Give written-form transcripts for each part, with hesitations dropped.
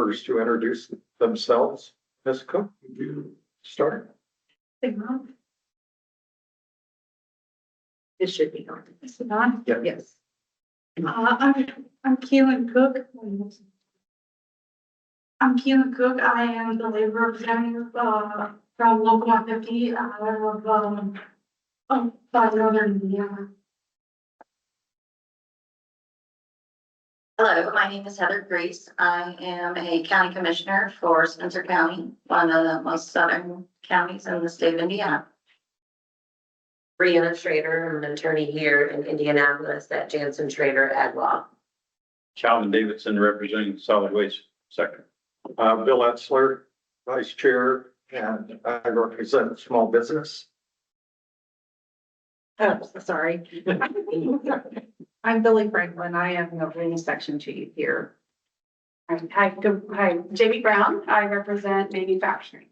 members to introduce themselves. Ms. Cook, would you start? It should be on. Is it on? Yeah. Yes. I'm Keelan Cook. I am the labor representative, from Local 150, by Northern Indiana. Hello, my name is Heather Grease. I am a county commissioner for Spencer County, one of the most southern counties in the state of Indiana. Brianna Schrader, I'm an attorney here in Indianapolis at Jansen Schrader Ag Law. Calvin Davidson, representing solid waste sector. Bill Etzler, Vice Chair, and I represent small business. Oh, sorry. I'm Billy Franklin. I am the rural section chief here. Hi, Jamie Brown. I represent manufacturing.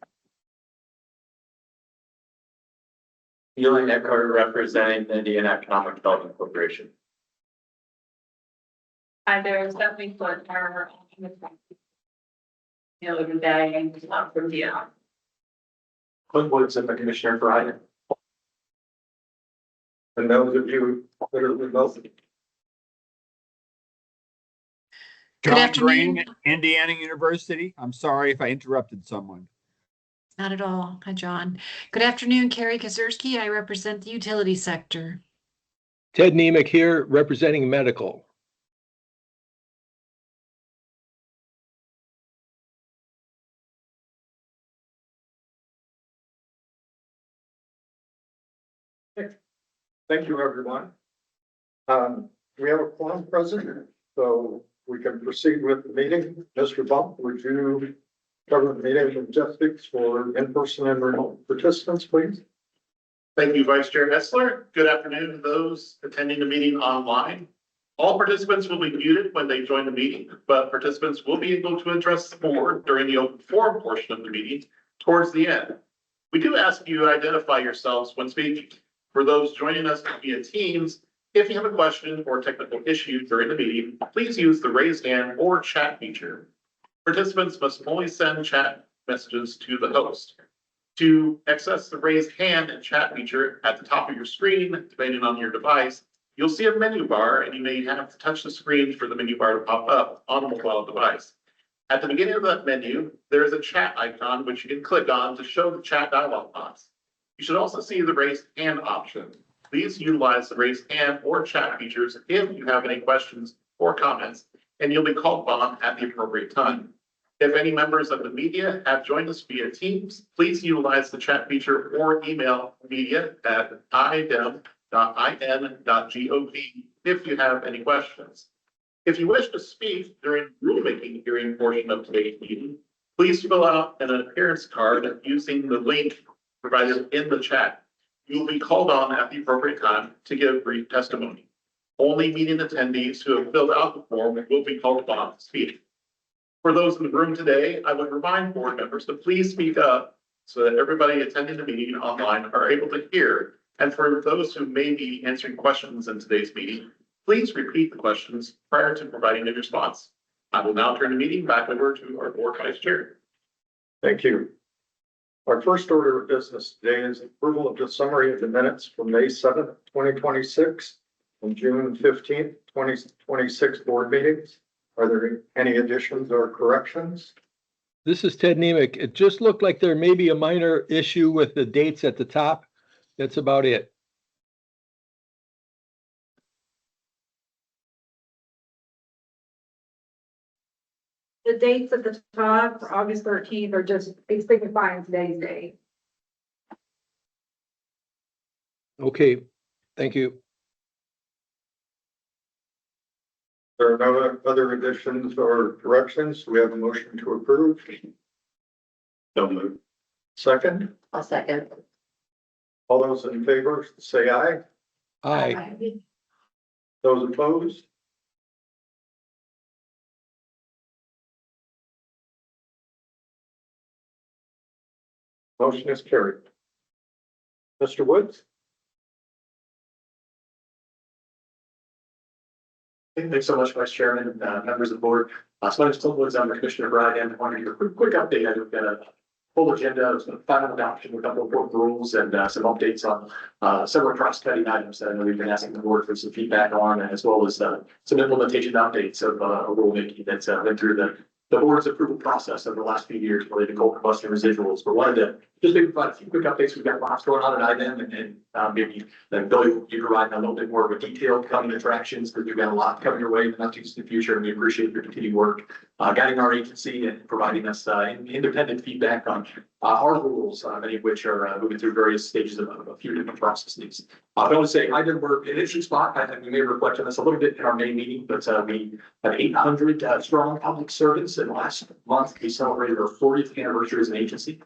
Elaine Eckhart, representing the Indiana Economic Development Corporation. Hi there, Stephanie Footmer. Today and from Dion. Clint Woods, I'm the commissioner for Iden. And those of you that are remote. John afternoon. Green, Indiana University. I'm sorry if I interrupted someone. Not at all. Hi, John. Good afternoon, Carrie Kazurski. I represent the utility sector. Ted Nemec here, representing medical. Thank you, everyone. We have a quorum present, so we can proceed with the meeting. Mr. Bump, would you cover the meeting logistics for in-person and remote participants, please? Thank you, Vice Chair Essler. Good afternoon to those attending the meeting online. All participants will be muted when they join the meeting, but participants will be able to address the board during the open forum portion of the meeting towards the end. We do ask you to identify yourselves when speaking. For those joining us via Teams, if you have a question or technical issue during the meeting, please use the raise hand or chat feature. Participants must only send chat messages to the host. To access the raise hand and chat feature at the top of your screen, depending on your device, you'll see a menu bar and you may have to touch the screen for the menu bar to pop up on a mobile device. At the beginning of that menu, there is a chat icon which you can click on to show the chat dialog box. You should also see the raise hand option. Please utilize the raise hand or chat features if you have any questions or comments, and you'll be called upon at the appropriate time. If any members of the media have joined us via Teams, please utilize the chat feature or email media at idem.in.gov if you have any questions. If you wish to speak during the rulemaking hearing portion of today's meeting, please fill out an appearance card using the link provided in the chat. You will be called on at the appropriate time to give brief testimony. Only meeting attendees who have filled out the form will be called upon to speak. For those in the room today, I would remind board members to please speak up so that everybody attending the meeting online are able to hear. And for those who may be answering questions in today's meeting, please repeat the questions prior to providing a response. I will now turn the meeting back over to our board vice chair. Thank you. Our first order of business today is approval of the summary of the minutes from May 7th, 2026 and June 15th, 2026 board meetings. Are there any additions or corrections? This is Ted Nemec. It just looked like there may be a minor issue with the dates at the top. That's about it. The dates at the top for August 13th are just signifying today's date. Okay, thank you. There are no other additions or corrections. We have a motion to approve. So moved. Second, I'll second. all those in favor, say aye. Aye. Those opposed? Motion is carried. Mr. Woods? Thanks so much, Vice Chairman, members of the board. So my name is Clint Woods. I'm the Commissioner of Ryan. I wanted to give a quick update. I've got a full agenda of some final adoption, a couple of important rules and some updates on several cross-cutting items that I know we've been asking the board for some feedback on, as well as some implementation updates of rulemaking that's went through the board's approval process over the last few years related to coal combustion residuals. But wanted to just maybe provide a few quick updates. We've got lots going on at IDEM and maybe then Billy, you provide a little bit more of a detailed coming attractions because we've got a lot coming your way in the not too distant future, and we appreciate your continued work guiding our agency and providing us independent feedback on our rules, many of which are moving through various stages of a few different processes. I want to say IDEM, we're in an interesting spot. I think we may reflect on this a little bit in our May meeting, but we have 800 strong public servants, and last month we celebrated our 40th anniversary as an agency.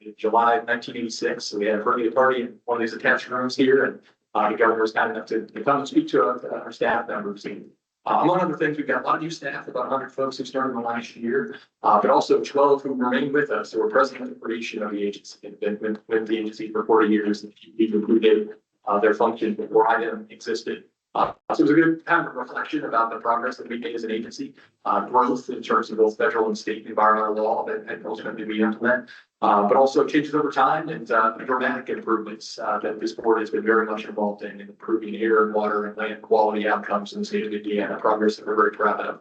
In July of 1986, so we had a birthday party in one of these attached rooms here, and the governor was kind enough to come and speak to our staff members. And, among other things, we've got a lot of new staff, about 100 folks who started in the last year, but also 12 who remain with us, who were present at the creation of the agency and been with the agency for 40 years, and people who did their function before IDEM existed. So it was a good time of reflection about the progress that we made as an agency, growth in terms of both federal and state environmental law that ultimately we implement, but also changes over time and dramatic improvements that this board has been very much involved in improving air and water and land quality outcomes in the state of Indiana, progress that we're very proud of.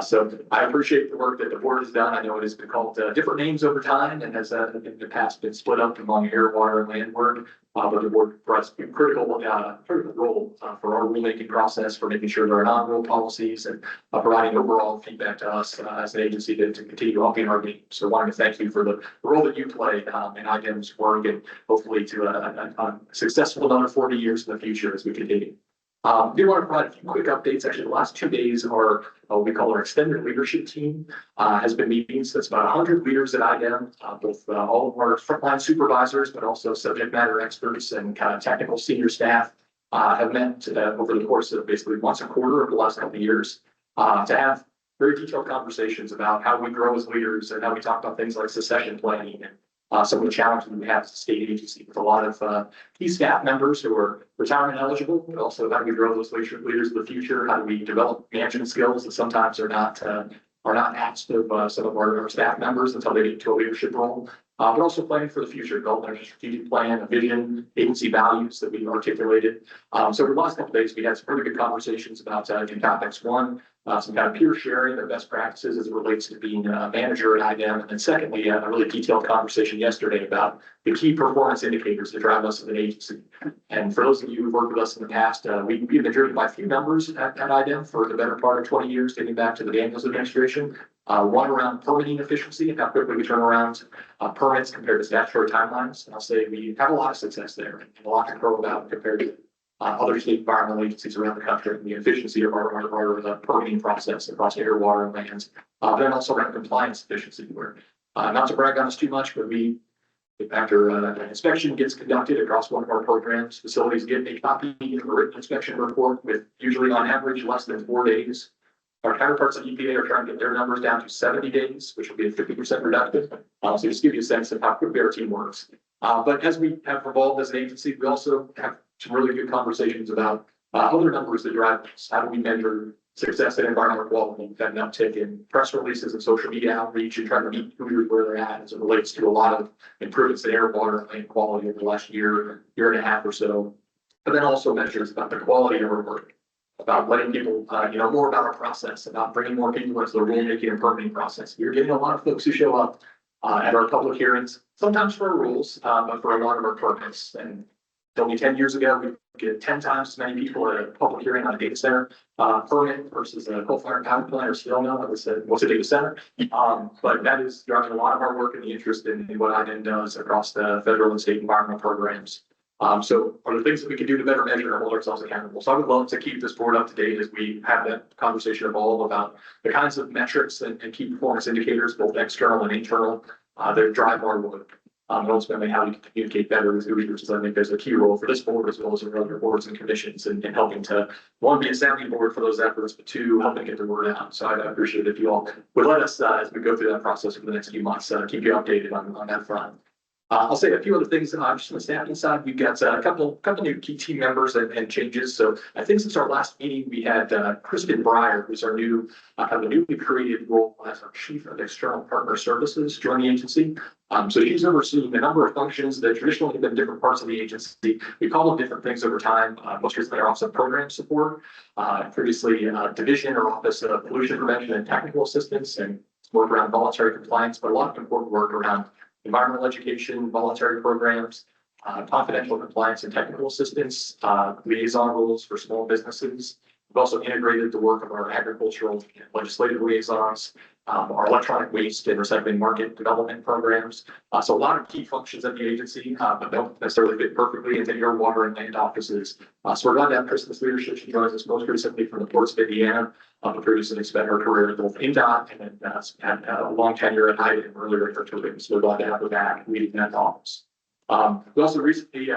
So I appreciate the work that the board has done. I know it has been called different names over time and has in the past been split up among air, water, and land work. But the board for us critical role for our rulemaking process, for making sure there are non-rule policies and providing overall feedback to us as an agency to continue upping our game. So I wanted to thank you for the role that you play in IDEM's work, and hopefully to a successful another 40 years in the future as we continue. I do want to provide a few quick updates. Actually, the last 2 days are what we call our extended leadership team has been meeting. So it's about 100 leaders at IDEM, both all of our frontline supervisors, but also subject matter experts and kind of technical senior staff have met over the course of basically once a quarter over the last couple of years to have very detailed conversations about how we grow as leaders and how we talk about things like succession planning and some of the challenges we have as a state agency with a lot of key staff members who are retirement eligible, but also how do we grow those leaders of the future? How do we develop management skills that sometimes are not asked of some of our staff members until they get to a leadership role? But also planning for the future, developing a strategic plan, a vision, agency values that we've articulated. So over the last couple of days, we had some pretty good conversations about two topics. One, some kind of peer sharing of best practices as it relates to being a manager at IDEM. And then secondly, a really detailed conversation yesterday about the key performance indicators that drive us as an agency. And for those of you who've worked with us in the past, we've been driven by a few numbers at IDEM for the better part of 20 years, dating back to the Daniels administration. One around permitting efficiency and how quickly we turn around permits compared to statutory timelines. And I'll say we have a lot of success there and a lot to grow about compared to other state environmental agencies around the country, and the efficiency of our permitting process across air, water, and lands. But then also around compliance efficiency, where not to brag on us too much, but after an inspection gets conducted across one of our programs, facilities get a copy of a written inspection report with usually on average less than 4 days. Our counterparts at EPA are trying to get their numbers down to 70 days, which will be a 50% reduction. So just give you a sense of how quickly our team works. But as we have evolved as an agency, we also have some really good conversations about other numbers that drive us. How do we measure success in environmental quality? We've had an uptick in press releases and social media outreach and trying to meet where they're at as it relates to a lot of improvements in air, water, and land quality over the last year and a half or so. But then also measures about the quality of our work, about letting people, more about our process, about bringing more people into the rulemaking and permitting process. We're getting a lot of folks who show up at our public hearings, sometimes for our rules, but for a lot of our permits. And only 10 years ago, we get 10 times as many people at a public hearing on a data center permit versus a coal-fired power plant or steel mill. That was what's a data center. But that is driving a lot of our work and the interest in what IDEM does across the federal and state environmental programs. So are there things that we can do to better measure and hold ourselves accountable? So I would love to keep this board up to date as we have that conversation evolve about the kinds of metrics and key performance indicators, both external and internal, that drive our work. And ultimately how we can communicate better with the leaders. I think there's a key role for this board as well as our other boards and commissions in helping to, one, be a sounding board for those efforts, but two, helping get the word out. So I appreciate if you all would let us, as we go through that process over the next few months, keep you updated on that front. I'll say a few other things, just on the staffing side, we've got a couple new key team members and changes. So I think since our last meeting, we had Kristen Breyer, who's our new, kind of a newly created role as our Chief of External Partner Services join the agency. So she's overseeing a number of functions that traditionally have been different parts of the agency. We call them different things over time. Most recently, our Office of Program Support, previously Division or Office of Pollution Prevention and Technical Assistance, and work around voluntary compliance, but a lot of important work around environmental education, voluntary programs, confidential compliance and technical assistance, liaison roles for small businesses. We've also integrated the work of our agricultural and legislative liaisons, our electronic waste and recycling market development programs. So a lot of key functions at the agency, but don't necessarily fit perfectly into your water and land offices. So we're glad to have Kristen's leadership. She joins us most recently from the Ports of Indiana, but previously spent her career at both INDOT and then had a long tenure at IDEM earlier in her career. So we're glad to have her back leading that office. We also recently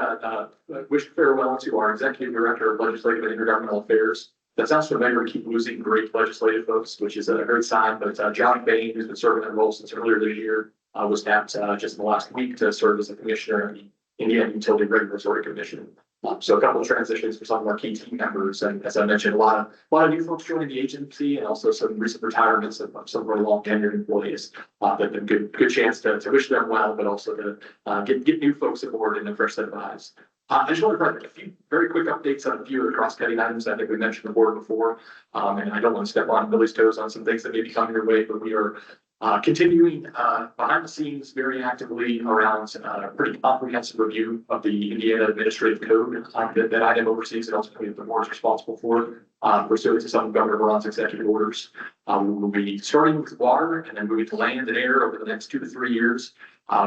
wished farewell to our Executive Director of Legislative and Intergovernmental Affairs. That sounds familiar. We keep losing great legislative folks, which is a great sign. But John Bain, who's been serving that role since earlier this year, was tapped just in the last week to serve as a commissioner of the Indiana Utility Regulatory Commission. So a couple of transitions for some of our key team members, and as I mentioned, a lot of new folks joining the agency, and also some recent retirements of some of our long tenured employees. That been good chance to wish them well, but also to get new folks aboard and a fresh set of eyes. I just want to provide a few very quick updates on a few of the cross-cutting items I think we mentioned the board before. And I don't want to step on Billy's toes on some things that may be coming your way, but we are continuing behind the scenes very actively around a pretty comprehensive review of the Indiana Administrative Code that IDEM oversees and ultimately the board is responsible for, pursuant to some of Governor Braun's executive orders. We'll be starting with water and then moving to land and air over the next 2 to 3 years.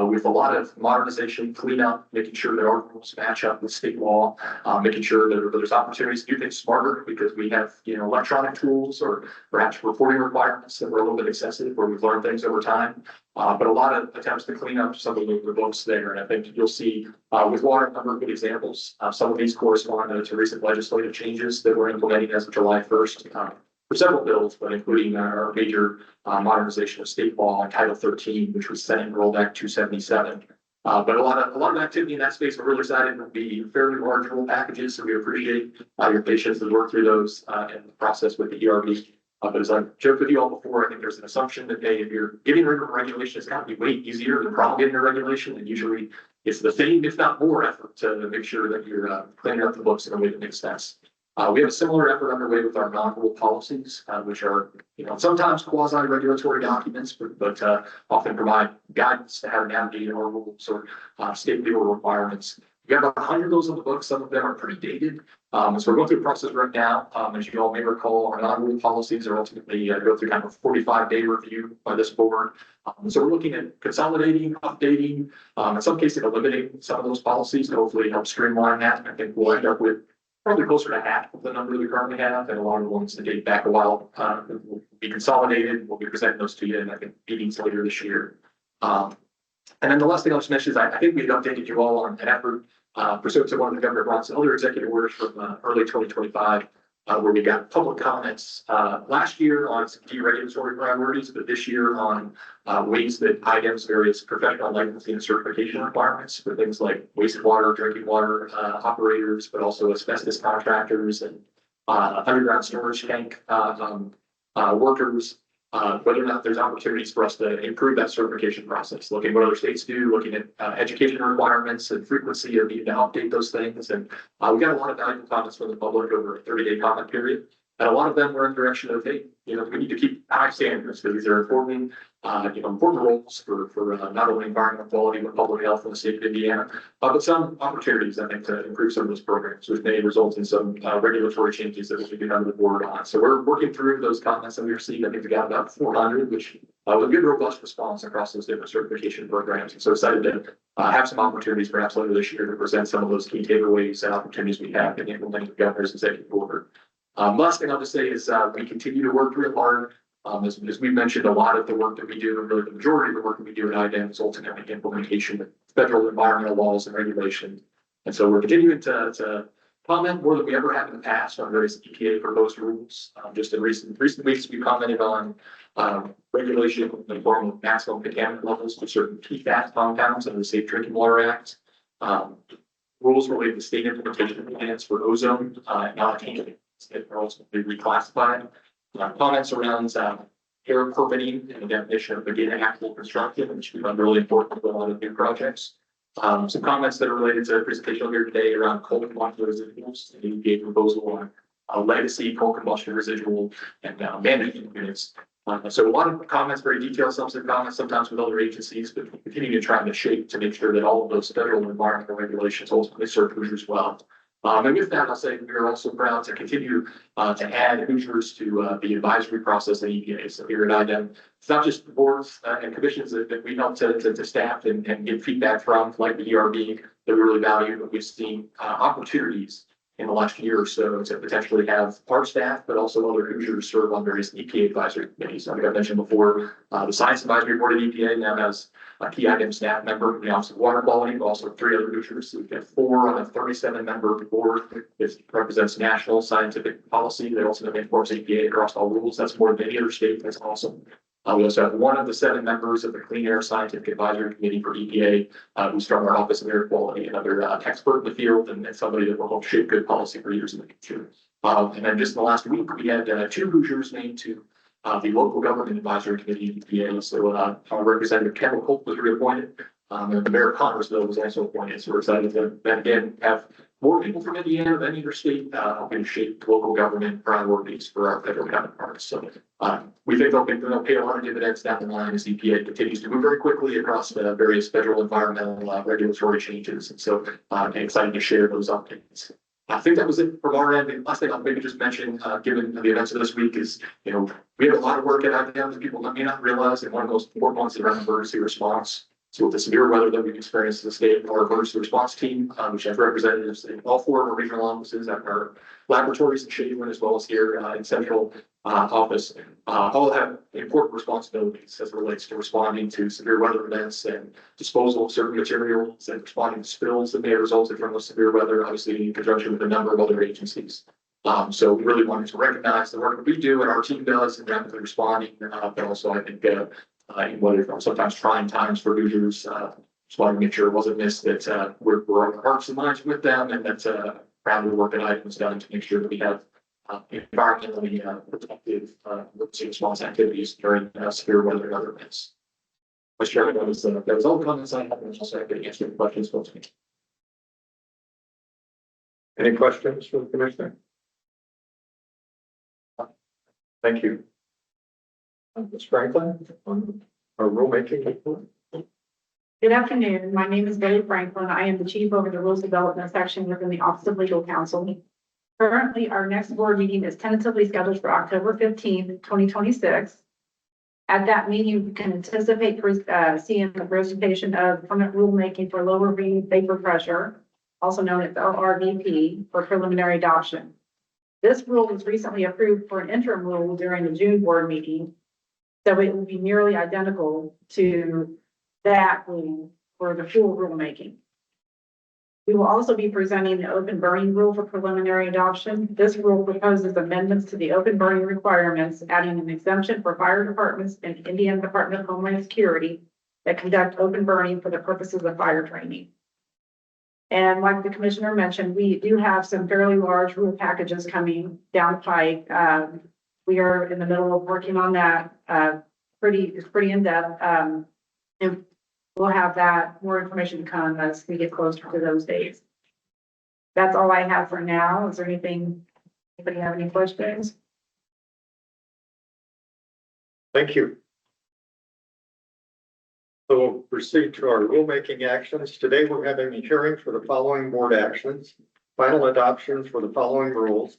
With a lot of modernization, cleanup, making sure that our rules match up with state law, making sure that there's opportunities to do things smarter because we have, electronic tools or perhaps reporting requirements that were a little bit excessive where we've learned things over time. But a lot of attempts to clean up some of the books there. And I think you'll see with water a number of good examples. Some of these correspond to recent legislative changes that we're implementing as of July 1st. For several bills, but including our major modernization of state law on Title 13, which was Senate Rolled Act 277. But a lot of activity in that space. We're really excited to be fairly large rule packages, so we appreciate your patience to work through those in the process with the ERB. But as I've joked with you all before, I think there's an assumption that if you're getting rid of a regulation, it's got to be way easier than promulgating a regulation, and usually it's the same, if not more, effort to make sure that you're cleaning up the books in a way that makes sense. We have a similar effort underway with our non-rule policies, which are, sometimes quasi-regulatory documents, but often provide guidance to how to navigate our rules or state legal requirements. We have about 100 of those on the books. Some of them are pretty dated. So we're going through a process right now. As you all may recall, our non-rule policies are ultimately go through kind of a 45-day review by this board. So we're looking at consolidating, updating, in some cases eliminating some of those policies to hopefully help streamline that. I think we'll end up with probably closer to half of the number we currently have, and a lot of the ones that date back a while will be consolidated. We'll be presenting those to you in, I think, meetings later this year. And then the last thing I'll just mention is I think we had updated you all on an effort pursuant to one of the Governor Braun's other executive orders from early 2025, where we got public comments last year on some deregulatory priorities, but this year on ways that IDEM's various professional licensing and certification requirements for things like wastewater, drinking water operators, but also asbestos contractors and underground storage tank workers, whether or not there's opportunities for us to improve that certification process, looking at what other states do, looking at education requirements and frequency of needing to update those things. And we got a lot of valuable comments from the public over a 30-day comment period. And a lot of them were in the direction of, hey, we need to keep high standards because these are important, important roles for not only environmental quality, but public health in the state of Indiana, but some opportunities, I think, to improve some of those programs, which may result in some regulatory changes that we can get under the board on. So we're working through those comments that we received. I think we got about 400, which was a good, robust response across those different certification programs. And so excited to have some opportunities perhaps later this year to present some of those key takeaways and opportunities we have in implementing the governor's executive order. Last thing I'll just say is we continue to work real hard. As we mentioned, a lot of the work that we do, and really the majority of the work that we do at IDEM is ultimately implementation of federal environmental laws and regulations. And so we're continuing to comment more than we ever have in the past on various EPA proposed rules. Just in recent weeks, we commented on regulation in the form of maximum contaminant levels for certain PFAS compounds under the Safe Drinking Water Act. Rules related to state implementation plans for ozone, and allocation that are also reclassified. Comments around air permitting and the definition of beginning actual construction, which we found really important for a lot of new projects. Some comments that are related to the presentation here today around coal combustion residuals and the EPA proposal on legacy coal combustion residual and management units. So a lot of comments, very detailed, substantive comments, sometimes with other agencies, but we continue to try to shape to make sure that all of those federal environmental regulations ultimately serve Hoosiers well. And with that, I'll say we are also proud to continue to add Hoosiers to the advisory process at EPA. So here at IDEM, it's not just the boards and commissions that we help to staff and get feedback from, like the ERB, that we really value, but we've seen opportunities in the last year or so to potentially have our staff, but also other Hoosiers serve on various EPA advisory committees. I think I mentioned before, the Science Advisory Board at EPA now has a key IDEM staff member in the Office of Water Quality, but also 3 other Hoosiers. So we've got 4 on a 37-member board. It represents national scientific policy. They also enforce EPA across all rules. That's more than any other state. That's awesome. We also have 1 of the 7 members of the Clean Air Scientific Advisory Committee for EPA, who's from our Office of Air Quality, another expert in the field, and somebody that will help shape good policy for years in the future. And then just in the last week, we had 2 Hoosiers named to the Local Government Advisory Committee of EPA. So our Representative Kendall Cope was reappointed, and the Mayor of Connersville was also appointed. So we're excited to then again have more people from Indiana than either state helping shape local government priorities for our federal counterparts. So we think they'll pay a lot of dividends down the line as EPA continues to move very quickly across the various federal environmental regulatory changes. And so I'm excited to share those updates. I think that was it from our end. The last thing I'll maybe just mention, given the events of this week, is we have a lot of work at IDEM that people may not realize. And one of those 4 months around emergency response. So with the severe weather that we've experienced in the state, our emergency response team, which has representatives in all 4 of our regional offices at our laboratories in Shadewood, as well as here in central office, all have important responsibilities as it relates to responding to severe weather events and disposal of certain materials and responding to spills that may have resulted from the severe weather, obviously in conjunction with a number of other agencies. So we really wanted to recognize the work that we do and our team does in rapidly responding, but also I think in what are sometimes trying times for Hoosiers, just wanted to make sure it wasn't missed that we're on our hearts and minds with them, and that's proud of the work that IDEM has done to make sure that we have environmentally protective emergency response activities during severe weather and other events. Mr. Chairman, that was all the comments I have. I'm also happy to answer any questions. Any questions for the commissioner? Thank you. Ms. Franklin, on our rulemaking report. Good afternoon. My name is Billy Franklin. I am the chief over the rules development section within the Office of Legal Counsel. Currently, our next board meeting is tentatively scheduled for October 15th, 2026. At that meeting, you can anticipate seeing the presentation of permanent rulemaking for lower vapor pressure, also known as LRVP, for preliminary adoption. This rule was recently approved for an interim rule during the June board meeting, so it will be nearly identical to that rule for the full rulemaking. We will also be presenting the open burning rule for preliminary adoption. This rule proposes amendments to the open burning requirements, adding an exemption for fire departments and Indiana Department of Homeland Security that conduct open burning for the purposes of fire training. And like the commissioner mentioned, we do have some fairly large rule packages coming down the pike. We are in the middle of working on that. It's pretty in depth. And we'll have that more information to come as we get closer to those days. That's all I have for now. Is there anything, anybody have any questions? Thank you. So we'll proceed to our rulemaking actions. Today, we're having a hearing for the following board actions, final adoption for the following rules,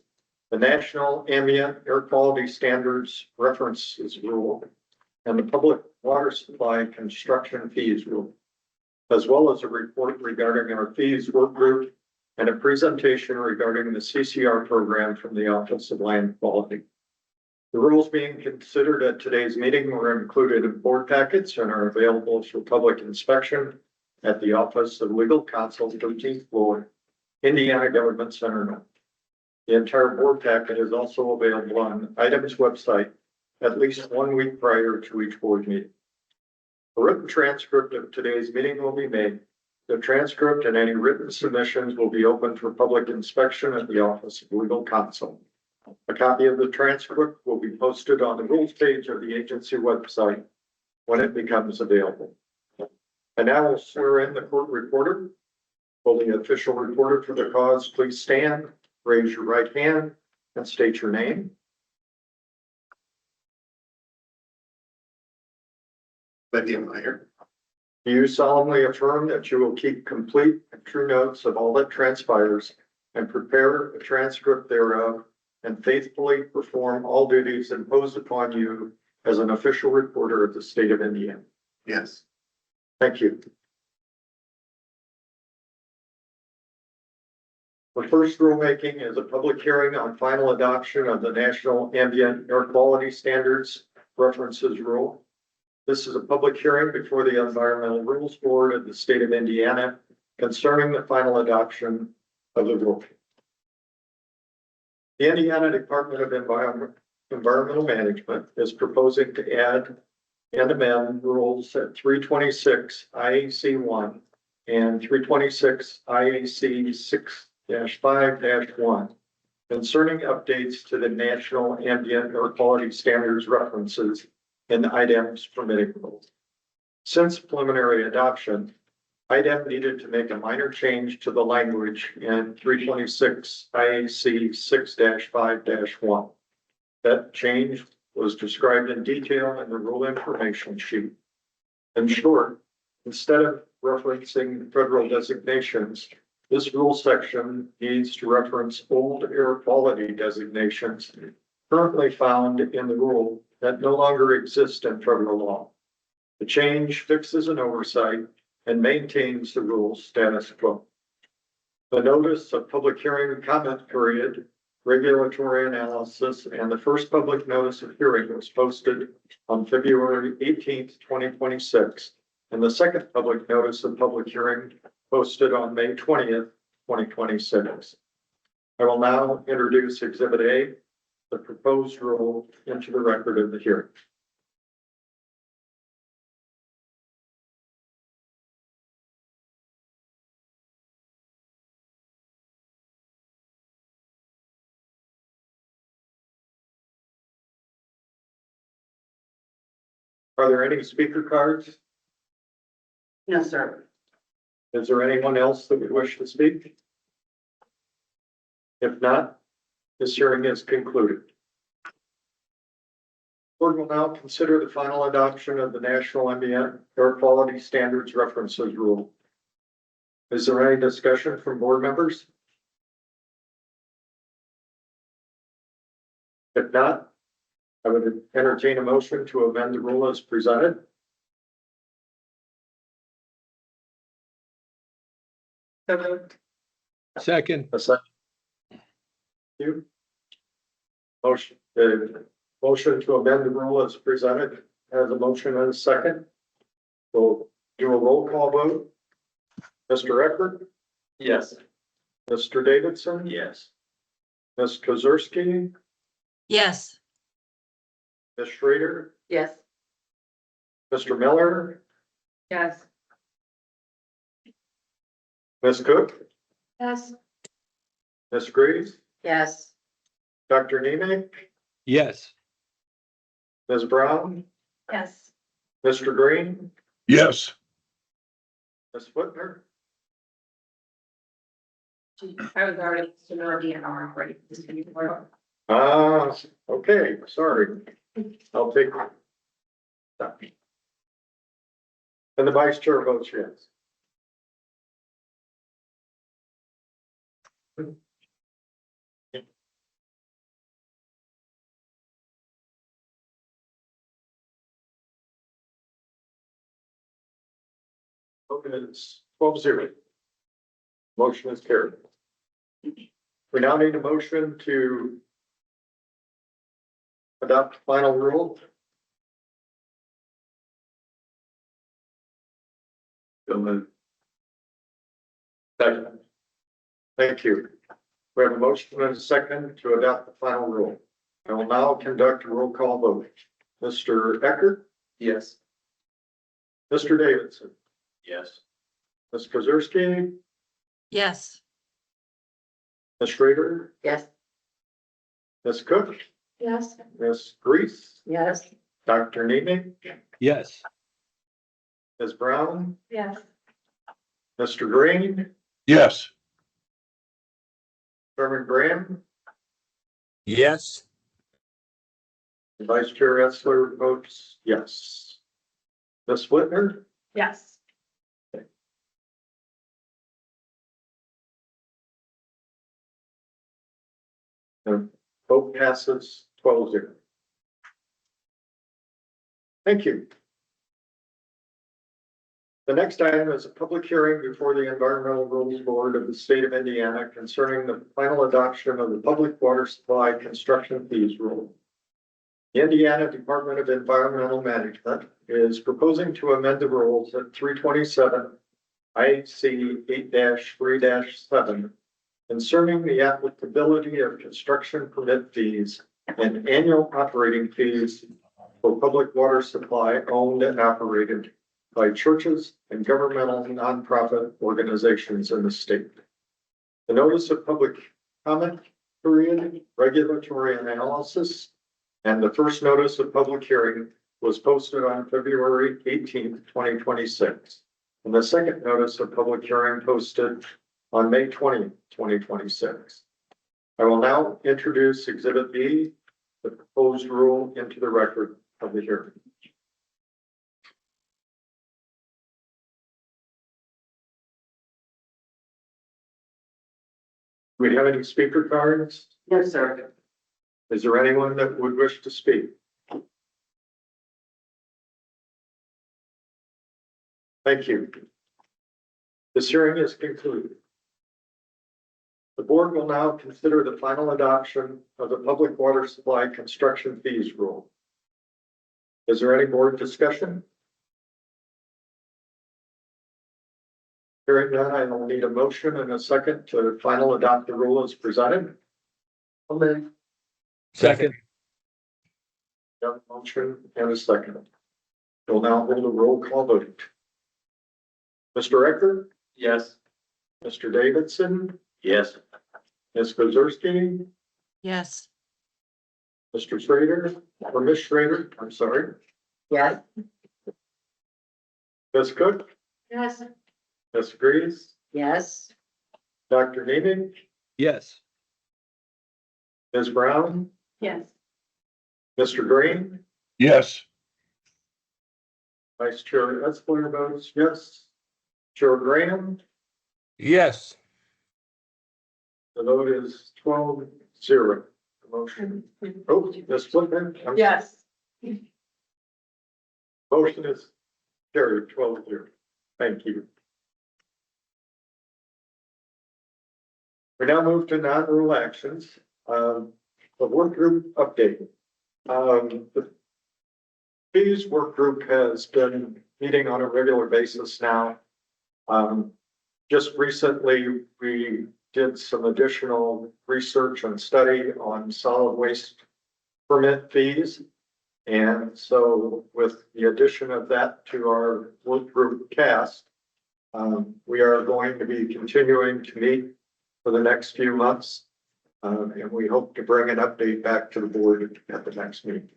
the National Ambient Air Quality Standards References Rule, and the Public Water Supply Construction Fees Rule, as well as a report regarding our fees work group and a presentation regarding the CCR program from the Office of Land Quality. The rules being considered at today's meeting were included in board packets and are available for public inspection at the Office of Legal Counsel, 13th floor, Indiana Government Center North. The entire board packet is also available on IDEM's website at least 1 week prior to each board meeting. A written transcript of today's meeting will be made. The transcript and any written submissions will be open for public inspection at the Office of Legal Counsel. A copy of the transcript will be posted on the rules page of the agency website when it becomes available. And now we'll swear in the court reporter. Will the official reporter for the cause please stand, raise your right hand, and state your name? Betty Meyer. Do you solemnly affirm that you will keep complete and true notes of all that transpires and prepare a transcript thereof and faithfully perform all duties imposed upon you as an official reporter of the state of Indiana? Yes. Thank you. The first rulemaking is a public hearing on final adoption of the National Ambient Air Quality Standards References Rule. This is a public hearing before the Environmental Rules Board of the state of Indiana concerning the final adoption of the rule. The Indiana Department of Environmental Management is proposing to add and amend rules at 326 IAC 1 and 326 IAC 6-5-1 concerning updates to the National Ambient Air Quality Standards references in IDEM's permitting rules. Since preliminary adoption, IDEM needed to make a minor change to the language in 326 IAC 6-5-1. That change was described in detail in the rule information sheet. In short, instead of referencing federal designations, this rule section needs to reference old air quality designations currently found in the rule that no longer exist in federal law. The change fixes an oversight and maintains the rule's status quo. The notice of public hearing, comment period, regulatory analysis, and the first public notice of hearing was posted on February 18th, 2026, and the second public notice of public hearing posted on May 20th, 2026. I will now introduce Exhibit A, the proposed rule, into the record of the hearing. Are there any speaker cards? No, sir. Is there anyone else that would wish to speak? If not, this hearing is concluded. Board will now consider the final adoption of the National Ambient Air Quality Standards References Rule. Is there any discussion from board members? If not, I would entertain a motion to amend the rule as presented. So moved. Second, A second. You. Motion to amend the rule as presented as a motion and a second. We'll do a roll call vote. Mr. Eckert? Yes. Mr. Davidson? Yes. Ms. Kozerski? Yes. Ms. Schrader? Yes. Mr. Miller? Yes. Ms. Cook? Yes. Ms. Graves? Yes. Dr. Nemec? yes. Ms. Brown? Yes. Mr. Green? Yes. Ms. Whitner? I was already in our DNR already. Okay, sorry. I'll take that. And the vice chair votes yes. Okay, it's 12-0. Motion is carried. We now need a motion to adopt final rule. Second. Thank you. We have a motion and a second to adopt the final rule. I will now conduct a roll call vote. Mr. Eckert, Yes. Mr. Davidson, Yes. Ms. Kazurski, Yes. Ms. Schrader, Yes. Ms. Cook, Yes. Ms. Reese, Yes. Dr. Neely, Yes. Ms. Brown, Yes. Mr. Green, Yes. Chairman Graham, Yes. and Vice Chair Etzler votes yes. Ms. Whitner, Yes. and vote passes 12-0. Thank you. The next item is a public hearing before the Environmental Rules Board of the State of Indiana concerning the final adoption of the Public Water Supply Construction Fees Rule. The Indiana Department of Environmental Management is proposing to amend the rules at 327 IC 8-3-7 concerning the applicability of construction permit fees and annual operating fees for public water supply owned and operated by churches and governmental nonprofit organizations in the state. The notice of public comment period, regulatory analysis, and the first notice of public hearing was posted on February 18th, 2026. And the second notice of public hearing posted on May 20th, 2026. I will now introduce Exhibit B, the proposed rule, into the record of the hearing. Do we have any speaker cards? No, sir. Is there anyone that would wish to speak? Thank you. This hearing is concluded. The board will now consider the final adoption of the Public Water Supply Construction Fees Rule. Is there any board discussion? Hearing none, I will need a motion and a second to final adopt the rule as presented. Second. We have a motion and a second. We'll now hold a roll call vote. Mr. Eckert, Yes. Mr. Davidson, Yes. Ms. Kazurski, Yes. Mr. Schrader, or Ms. Schrader, I'm sorry, Yes. Ms. Cook, Yes. Ms. Greaves, Yes. Dr. Neely, Yes. Ms. Brown, Yes. Mr. Green, Yes. Vice Chair Etzler votes yes. Chair Graham, Yes. the vote is 12-0. The motion, oh, Ms. Whitman, Yes. motion is carried 12-0. Thank you. We now move to non-rule actions. The work group update. The fees work group has been meeting on a regular basis now. Just recently, we did some additional research and study on solid waste permit fees. And so with the addition of that to our work group cast, we are going to be continuing to meet for the next few months. And we hope to bring an update back to the board at the next meeting.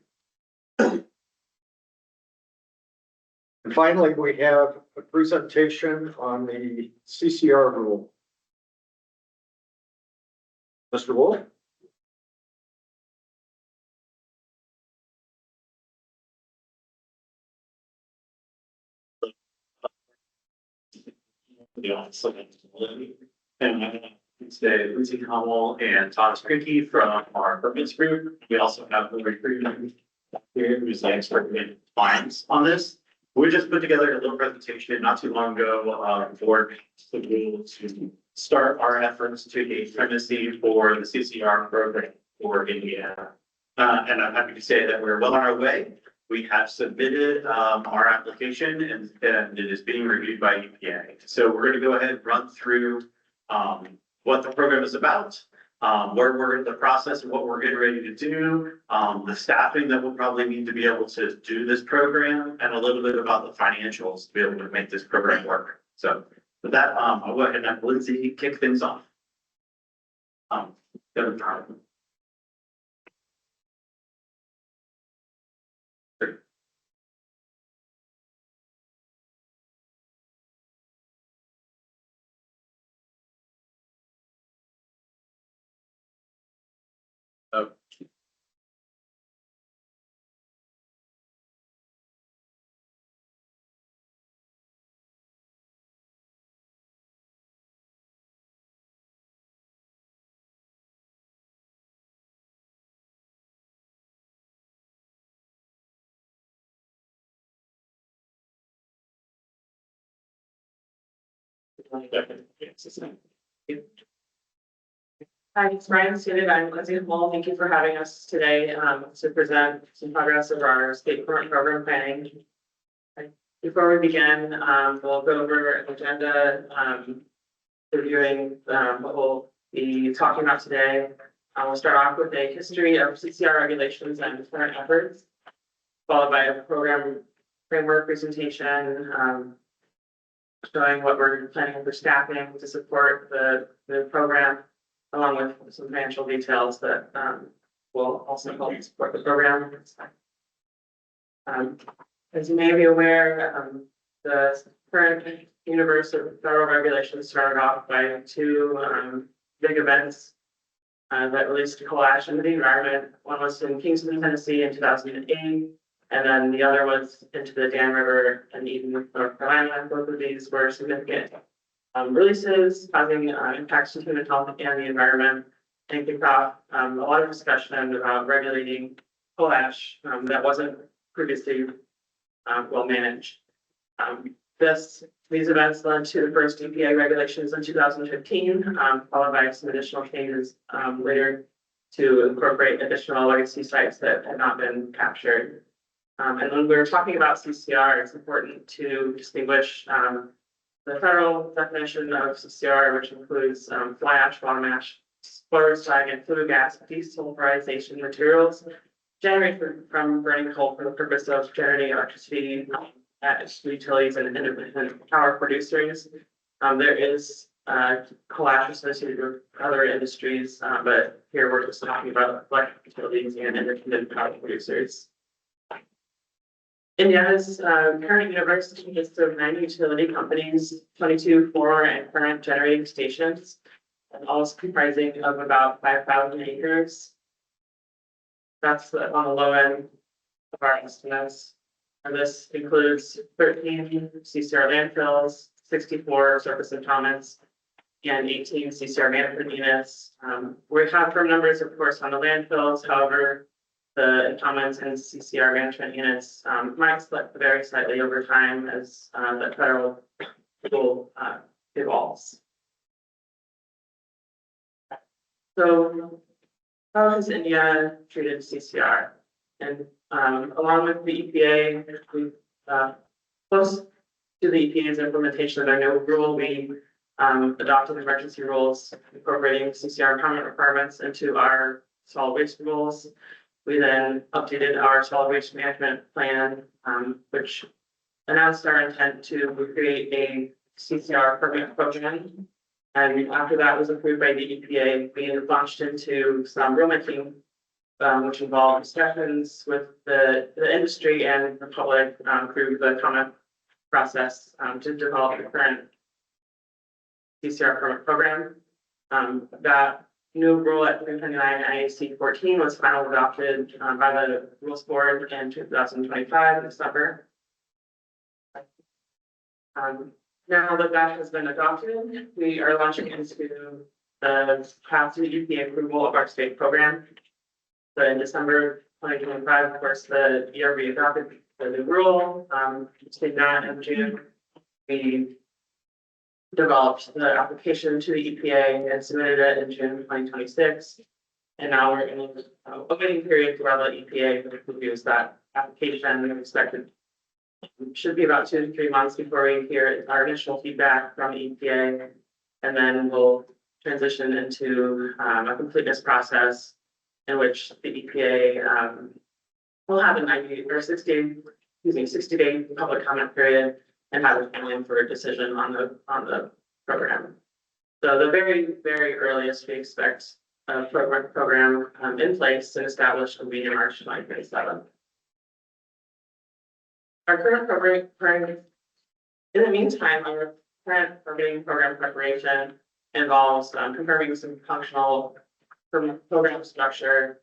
And finally, we have a presentation on the CCR rule. Mr. Wolf? And today, Lucy Hummel and Thomas Crickey from our permits group. We also have Lori Freeman here, who's the expert in compliance on this. We just put together a little presentation not too long ago, for the rule to start our efforts to gain primacy for the CCR program for Indiana. And I'm happy to say that we're well on our way. We have submitted our application and it is being reviewed by EPA. So we're going to go ahead and run through what the program is about, where we're in the process of what we're getting ready to do, the staffing that we'll probably need to be able to do this program, and a little bit about the financials to be able to make this program work. So with that, I'll go ahead and have Lindsay kick things off. Devin Carlin. Hi, it's Ryan Student. I'm Lindsay Hall. Thank you for having us today to present some progress of our state current program planning. Before we begin, we'll go over an agenda, reviewing what we'll be talking about today. We'll start off with a history of CCR regulations and current efforts, followed by a program framework presentation, showing what we're planning for staffing to support the program, along with some financial details that will also help support the program. As you may be aware, the current universe of federal regulations started off by two big events that released coal ash into the environment. One was in Kingston, Tennessee in 2008. And then the other was into the Dan River and Eden, North Carolina. Both of these were significant releases causing impacts to human health and the environment. And kicked off a lot of discussion about regulating coal ash that wasn't previously well managed. These events led to the first EPA regulations in 2015, followed by some additional changes later to incorporate additional legacy sites that had not been captured. And when we're talking about CCR, it's important to distinguish the federal definition of CCR, which includes fly ash, bottom ash, spoiler slag, and flue gas desulfurization materials generated from burning coal for the purpose of generating electricity at utilities and independent power producers. There is coal ash associated with other industries, but here we're just talking about electric utilities and independent power producers. Indiana's current universe consists of 9 utility companies, 22 former and current generating stations, and all comprising of about 5,000 acres. That's on the low end of our estimates. And this includes 13 CCR landfills, 64 surface impoundments, and 18 CCR management units. We have firm numbers, of course, on the landfills. However, the impoundments and CCR management units might vary slightly over time as the federal rule evolves. So, how has India treated CCR? And along with the EPA, we close to the EPA's implementation of their new rule, we adopted emergency rules incorporating CCR impoundment requirements into our solid waste rules. We then updated our solid waste management plan, which announced our intent to create a CCR permit program. And after that was approved by the EPA, we launched into some rulemaking, which involved discussions with the industry and the public through the comment process to develop the current CCR permit program. That new rule at 329 IAC 14 was finally adopted by the Rules Board in 2025 in December. Now that that has been adopted, we are launching into the path to EPA approval of our state program. So in December 2025, of course, the ERB adopted the new rule. Between that and June, we developed the application to the EPA and submitted it in June 2026. And now we're in a waiting period to allow the EPA reviews that application. We expected should be about 2 to 3 months before we hear our initial feedback from the EPA. And then we'll transition into a completeness process in which the EPA will have a 60-day public comment period and have a timeline for a decision on the program. So the very, very earliest we expect a program in place and established will be in March 2027. Our current program, in the meantime, our current permitting program preparation involves confirming some functional program structure,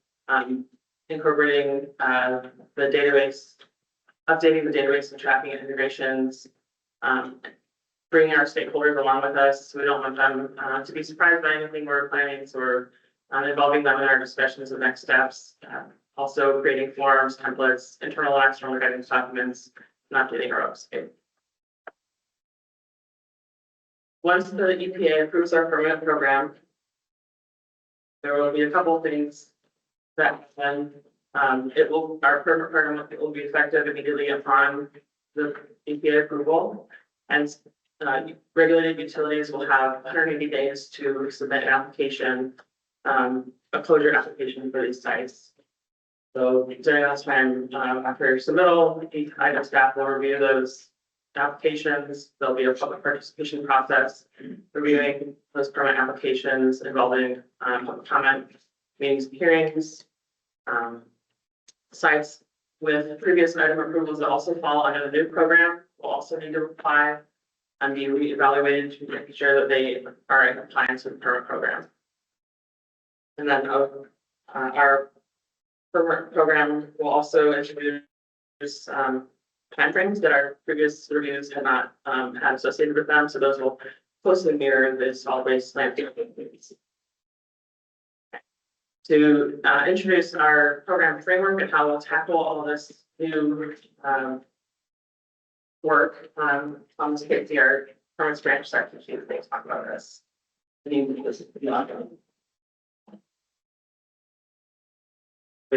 incorporating the database, updating the database and tracking integrations, bringing our stakeholders along with us. We don't want them to be surprised by anything we're planning, so we're involving them in our discussions of next steps. Also creating forms, templates, internal and external guidance documents, and updating our website. Once the EPA approves our permit program, there will be a couple of things that then our permit program will be effective immediately upon the EPA approval, and regulated utilities will have 180 days to submit an application, a closure application for these sites. So during that time, after submittal, the item staff will review those applications. There'll be a public participation process, reviewing those permit applications involving public comment, meetings, and hearings. Sites with previous item approvals that also fall under the new program will also need to apply and be reevaluated to make sure that they are in compliance with the permit program. And then our permit program will also introduce timeframes that our previous reviews had not had associated with them. So those will closely mirror the solid waste landscape. To introduce our program framework and how we'll tackle all this new work on this page, our permits branch section sheet, they talk about this. Thank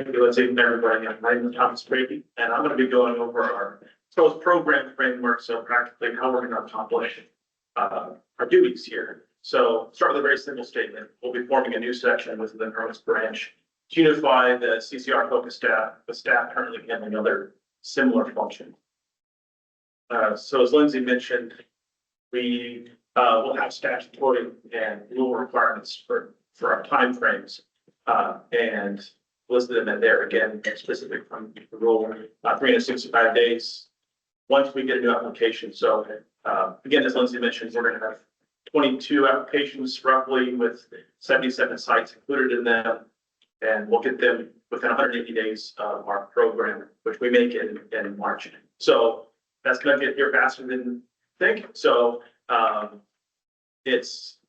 you, Lindsay, and everybody. My name is Thomas Brady, and I'm going to be going over our proposed program framework, so practically how we're going to accomplish our duties here. So start with a very simple statement. We'll be forming a new section within the permits branch to unify the CCR focused staff with staff currently handling other similar functions. So as Lindsay mentioned, we will have statutory and rule requirements for our timeframes, and listed them in there again, specific from the rule, 365 days. Once we get a new application. So again, as Lindsay mentioned, we're going to have 22 applications roughly with 77 sites included in them. And we'll get them within 180 days of our program, which we make in March. So that's going to get here faster than you think. So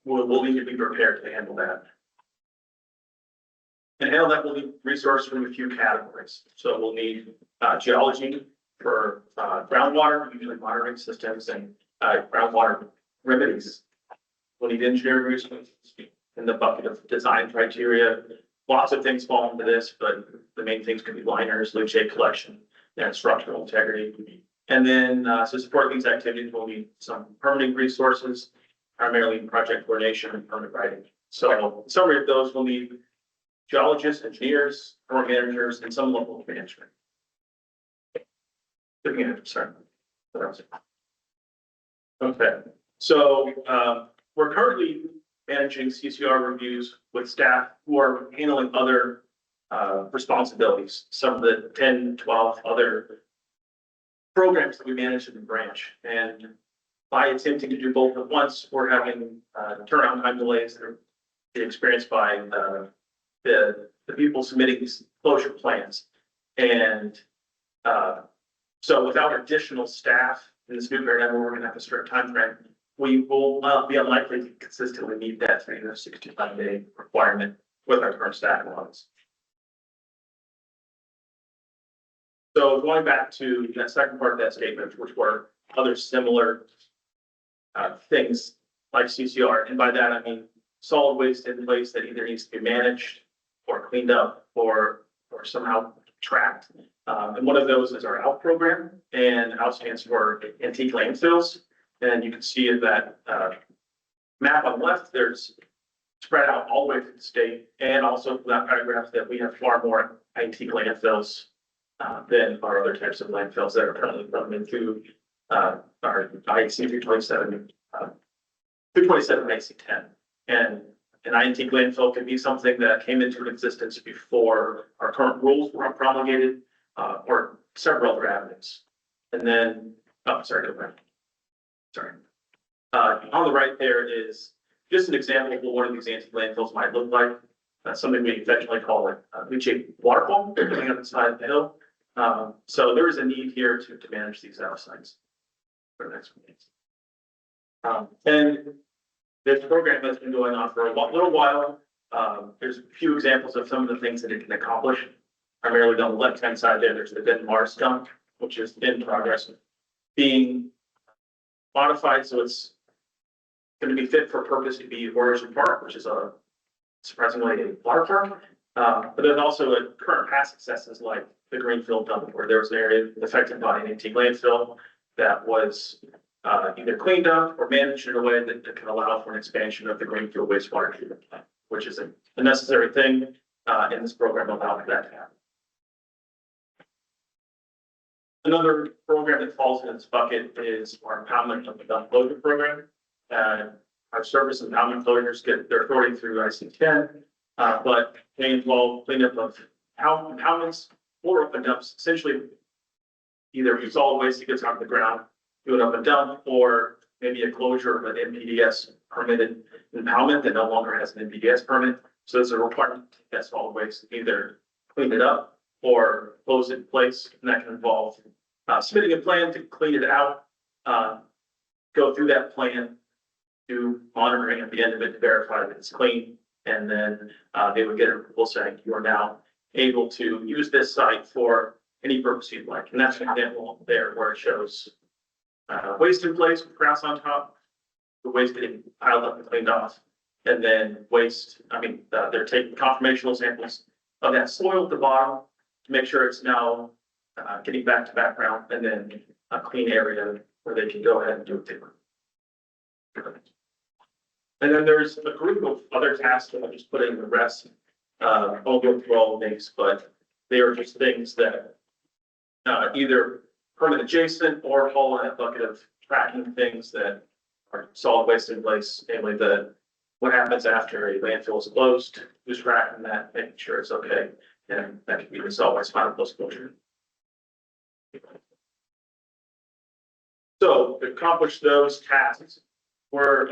we'll need to be prepared to handle that. And handle that, we'll need resources from a few categories. So we'll need geology for groundwater, usually monitoring systems and groundwater remedies. We'll need engineering resources in the bucket of design criteria. Lots of things fall into this, but the main things could be liners, leachate collection, and structural integrity. And then to support these activities, we'll need some permitting resources, primarily project coordination and permit writing. So in summary of those, we'll need geologists, engineers, permit managers, and some local management. Sorry. Okay, so we're currently managing CCR reviews with staff who are handling other responsibilities, some of the 10, 12 other programs that we manage in the branch. And by attempting to do both at once, we're having turnaround time delays that are experienced by the people submitting these closure plans. And so without additional staff in this new paradigm, we're going to have a strict time frame. We will be unlikely to consistently meet that 365-day requirement with our current staff levels. So going back to that second part of that statement, which were other similar things like CCR, and by that I mean solid waste in place that either needs to be managed or cleaned up or somehow tracked. And one of those is our OUT program, and OUT stands for antique landfills. And you can see in that map on the left, there's spread out all the way through the state, and also for that paragraph that we have far more antique landfills than our other types of landfills that are currently running through our IC 327, 327 IC 10. And an antique landfill can be something that came into existence before our current rules were promulgated, or several other avenues. And then, oh, sorry, go back. Sorry. On the right there is just an example of what one of these antique landfills might look like. That's something we affectionately call it leachate waterfall coming up the side of the hill. So there is a need here to manage these out sites for the next meetings. And this program has been going on for a little while. There's a few examples of some of the things that it can accomplish. Primarily on the left-hand side there, there's the Ben Mars dump, which is in progress, being modified so it's going to be fit for purpose to be Origin Park, which is a surprisingly a water park. But then also at current past successes like the Greenfield dump, where there was an area affected by an antique landfill that was either cleaned up or managed in a way that can allow for an expansion of the Greenfield wastewater treatment plant, which is a necessary thing in this program allowing that to happen. Another program that falls in this bucket is our impoundment of the dump closure program. Our service impoundment closures get their authority through IC 10, but they involve cleanup of impoundments or open dumps, essentially either solid waste that gets on the ground, do it up and dump, or maybe a closure of an NPDS permitted impoundment that no longer has an NPDS permit. So there's a requirement to take that solid waste, either clean it up or close it in place, and that can involve submitting a plan to clean it out, go through that plan, do monitoring at the end of it to verify that it's clean, and then they would get approval saying you are now able to use this site for any purpose you'd like. And that's an example there where it shows waste in place with grass on top, the waste getting piled up and cleaned off, and then waste, they're taking conformational samples of that soil at the bottom to make sure it's now getting back to background, and then a clean area where they can go ahead and do it different. And then there's a group of other tasks that I just put in the rest. I'll go through all of these, but they are just things that either permit adjacent or fall in that bucket of tracking things that are solid waste in place, namely what happens after a landfill is closed, who's tracking that, making sure it's okay, and that can be the solid waste final post closure. So to accomplish those tasks, we're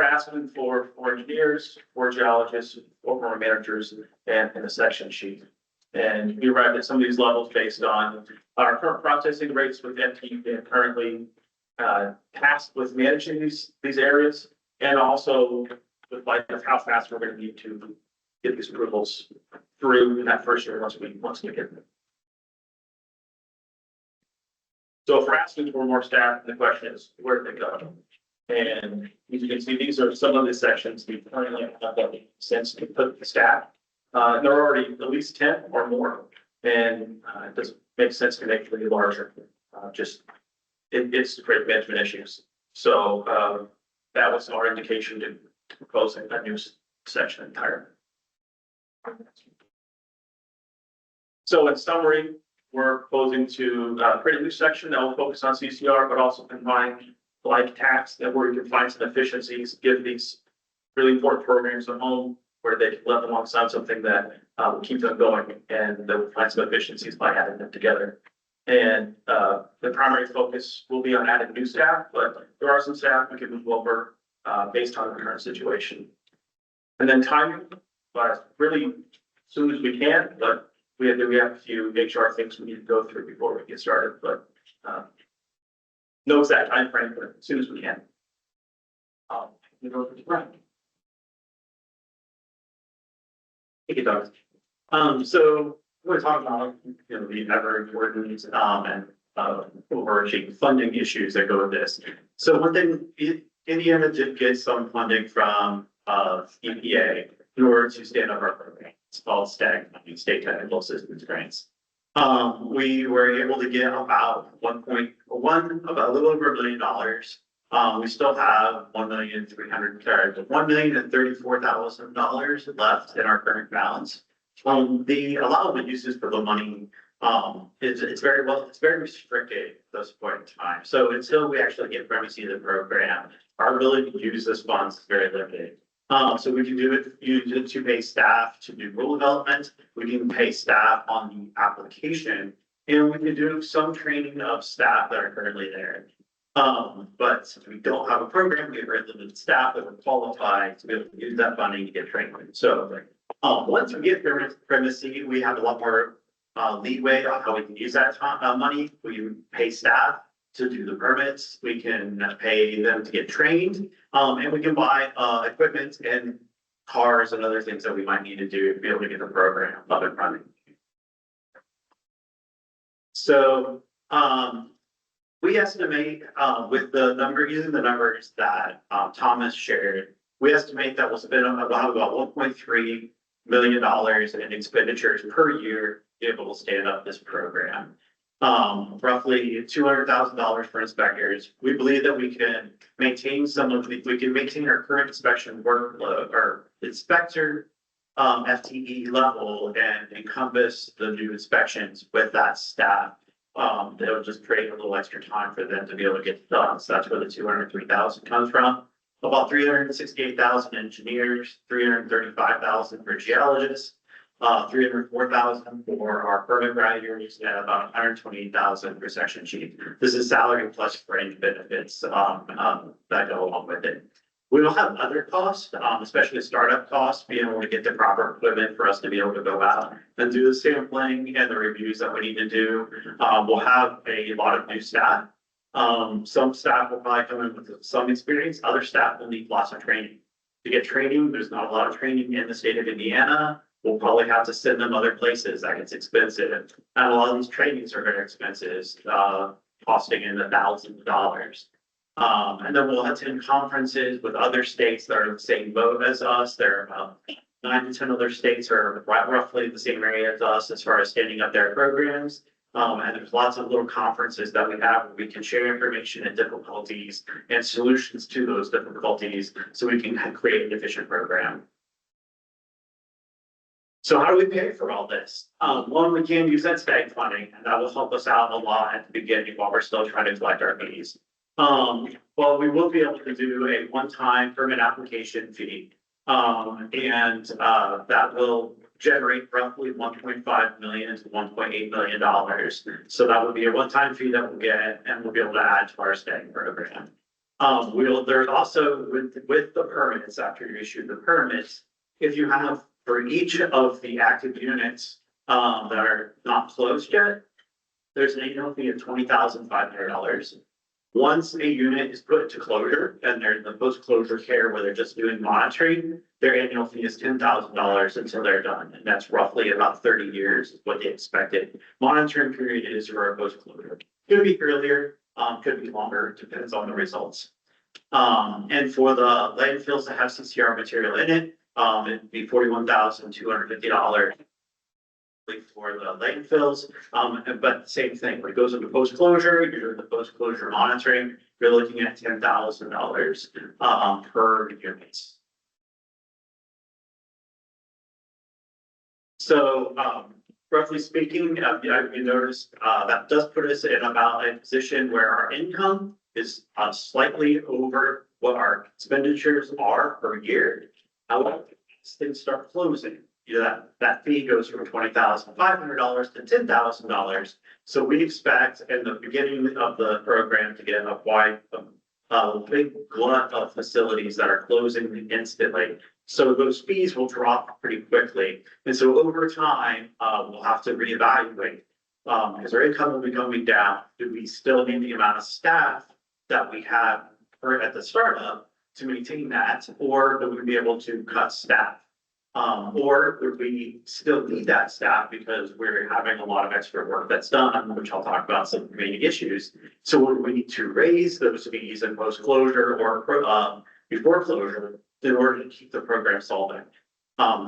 asking for engineers, for geologists, for managers, and a section sheet. And we arrived at some of these levels based on our current processing rates with FTE and currently tasked with managing these areas, and also with light of how fast we're going to need to get these approvals through in that first year once we get them. So if we're asking for more staff, the question is, where do they go? And as you can see, these are some of the sections we currently have that sense to put the staff. They're already at least 10 or more, and it doesn't make sense to make it really larger. It's great management issues. So that was our indication to proposing a new section entirely. So in summary, we're proposing to create a new section that will focus on CCR, but also combine like tax that where you can find some efficiencies, give these really important programs a home where they can live alongside something that will keep them going, and that will find some efficiencies by adding them together. And the primary focus will be on adding new staff, but there are some staff we can move over based on the current situation. And then timing, really as soon as we can, but we have a few HR things we need to go through before we get started, but no exact time frame, but as soon as we can. You know, right. Thank you, Doug. So we're talking about, the ever important and overarching funding issues that go with this. So one thing, Indiana did get some funding from EPA in order to stand up our program. It's called STAG, State Technical Assistance Grants. We were able to get about a little over $1 million We still have $1,34,000 left in our current balance. The allowable uses for the money, it's very restricted at this point in time. So until we actually get primacy of the program, our ability to use this funds is very limited. So we can use it to pay staff to do rule development. We can pay staff on the application, and we can do some training of staff that are currently there. But we don't have a program, we have very limited staff that are qualified to be able to use that funding to get trained. So, once we get primacy, we have a lot more leeway on how we can use that money. We can pay staff to do the permits, we can pay them to get trained, and we can buy equipment and cars and other things that we might need to do to be able to get the program up and running. So, we estimate, with the number, using the numbers that Thomas shared, we estimate that we'll spend about $1.3 million in expenditures per year to be able to stand up this program. Roughly $200,000 for inspectors. We believe that we can maintain our current inspection workload or inspector FTE level and encompass the new inspections with that staff. They'll just create a little extra time for them to be able to get done. So that's where the 203,000 comes from. About 368,000 engineers, 335,000 for geologists, 304,000 for our permit writers, and about 128,000 for section chief. This is salary plus fringe benefits that go along with it. We will have other costs, especially startup costs, being able to get the proper equipment for us to be able to go out and do the sampling and the reviews that we need to do. We'll have a lot of new staff. Some staff will probably come in with some experience, other staff will need lots of training. To get training, there's not a lot of training in the state of Indiana. We'll probably have to send them other places. That gets expensive. And a lot of these trainings are very expensive, costing in the thousands of dollars. And then we'll attend conferences with other states that are in the same boat as us. There are about 9 to 10 other states are roughly the same area as us as far as standing up their programs. And there's lots of little conferences that we have where we can share information and difficulties and solutions to those difficulties so we can create an efficient program. So how do we pay for all this? One, we can use that STAG funding, and that will help us out a lot at the beginning while we're still trying to collect our fees. Well, we will be able to do a one-time permit application fee. And that will generate roughly $1.5 million to $1.8 million. So that would be a one-time fee that we'll get, and we'll be able to add to our STAG program. There's also with the permits, after you issue the permits, if you have for each of the active units that are not closed yet, there's an annual fee of $20,500. Once a unit is put into closure and they're in the post-closure care where they're just doing monitoring, their annual fee is $10,000 until they're done. And that's roughly about 30 years is what they expected. Monitoring period is for a post-closure. Could be earlier, could be longer, depends on the results. And for the landfills that have CCR material in it, it'd be $41,250 for the landfills. But same thing, when it goes into post-closure, you're doing the post-closure monitoring, you're looking at $10,000 per unit. So, roughly speaking, you noticed that does put us in about a position where our income is slightly over what our expenditures are per year. However, as things start closing, that fee goes from $20,500 to $10,000. So we expect in the beginning of the program to get a big glut of facilities that are closing instantly. So those fees will drop pretty quickly. And so over time, we'll have to reevaluate because our income will be going down. Do we still need the amount of staff that we have at the startup to maintain that, or do we be able to cut staff? Or would we still need that staff because we're having a lot of extra work that's done, which I'll talk about some remaining issues. So would we need to raise those fees in post-closure or before closure in order to keep the program solvent?